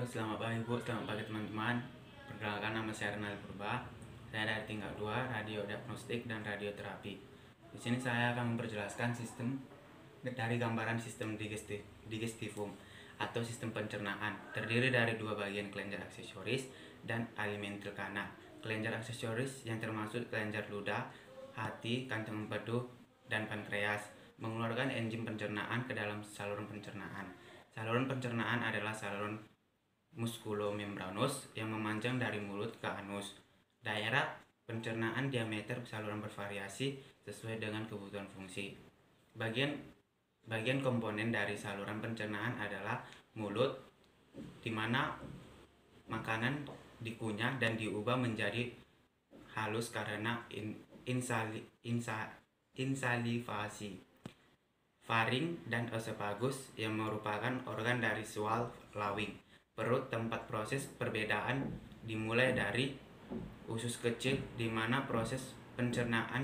selamat pagi Bu, selamat pagi teman-teman. Perkenalkan, nama saya Renal Purba. Saya dari tingkat 2, radio diagnostik dan radioterapi. Di sini saya akan memperjelaskan sistem dari gambaran sistem digestivum atau sistem pencernaan. Terdiri dari dua bagian, kelenjar aksesoris dan alimental kanal. Kelenjar aksesoris yang termasuk kelenjar ludah, hati, kantong empedu, dan pankreas mengeluarkan enzim pencernaan ke dalam saluran pencernaan. Saluran pencernaan adalah saluran muskulomembranus yang memanjang dari mulut ke anus. Daerah pencernaan diameter saluran bervariasi sesuai dengan kebutuhan fungsi. Bagian komponen dari saluran pencernaan adalah mulut, di mana makanan dikunyah dan diubah menjadi halus karena insalivasi. Faring dan esophagus yang merupakan organ dari sual lawing. Perut, tempat proses perbedaan dimulai dari usus kecil, di mana proses pencernaan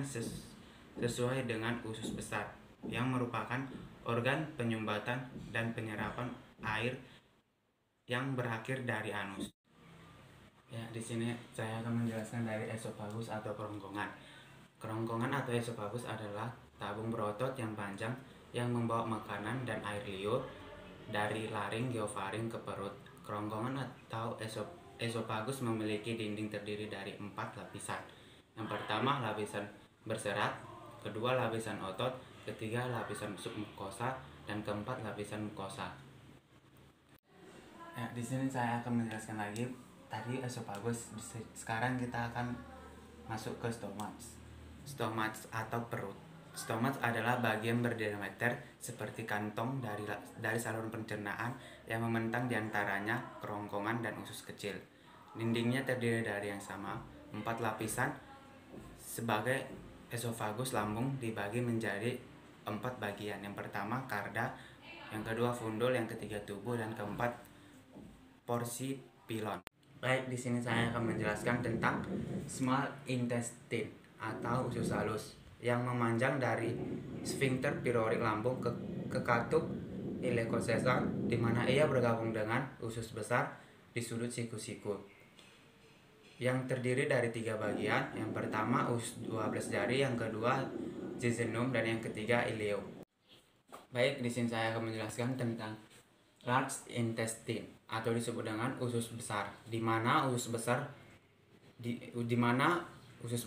sesuai dengan usus besar yang merupakan organ penyumbatan dan penyerapan air yang berakhir dari anus. Ya, di sini saya akan menjelaskan dari esophagus atau kerongkongan. Kerongkongan atau esophagus adalah tabung berotot yang panjang yang membawa makanan dan air liur dari laring geofaring ke perut. Kerongkongan atau esophagus memiliki dinding terdiri dari 4 lapisan. Yang pertama, lapisan berserat, kedua lapisan otot, ketiga lapisan submukosa, dan keempat lapisan mukosa. Ya, di sini saya akan menjelaskan lagi tadi esophagus. Sekarang kita akan masuk ke stomach. Stomach atau perut. Stomach adalah bagian berdiameter seperti kantong dari saluran pencernaan yang membentang di antaranya kerongkongan dan usus kecil. Dindingnya terdiri dari yang sama, 4 lapisan. Sebagai esophagus, lambung dibagi menjadi 4 bagian. Yang pertama karda, yang kedua fundul, yang ketiga tubuh, dan keempat porsi pilon. Baik, di sini saya akan menjelaskan tentang small intestine atau usus halus yang memanjang dari sphincter pirorik lambung ke katup ileocecal, di mana ia bergabung dengan usus besar di sudut siku-siku, yang terdiri dari 3 bagian. Yang pertama usus 12 jari, yang kedua jejunum, dan yang ketiga ileum. Baik, di sini saya akan menjelaskan tentang large intestine atau disebut dengan usus besar, di mana usus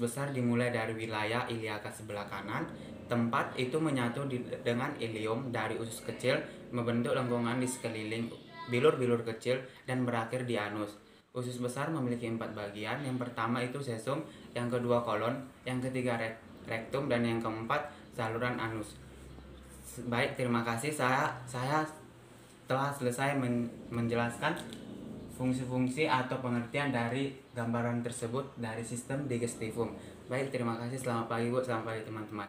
besar dimulai dari wilayah iliaka sebelah kanan. Tempat itu menyatu dengan ileum dari usus kecil, membentuk lengkungan di sekeliling bilur-bilur kecil dan berakhir di anus. Usus besar memiliki 4 bagian. Yang pertama itu sesum, yang kedua kolon, yang ketiga rektum, dan yang keempat saluran anus. Baik, terima kasih. Saya telah selesai menjelaskan fungsi-fungsi atau pengertian dari gambaran tersebut dari sistem digestivum. Baik, terima kasih. Selamat pagi Bu, selamat pagi teman-teman.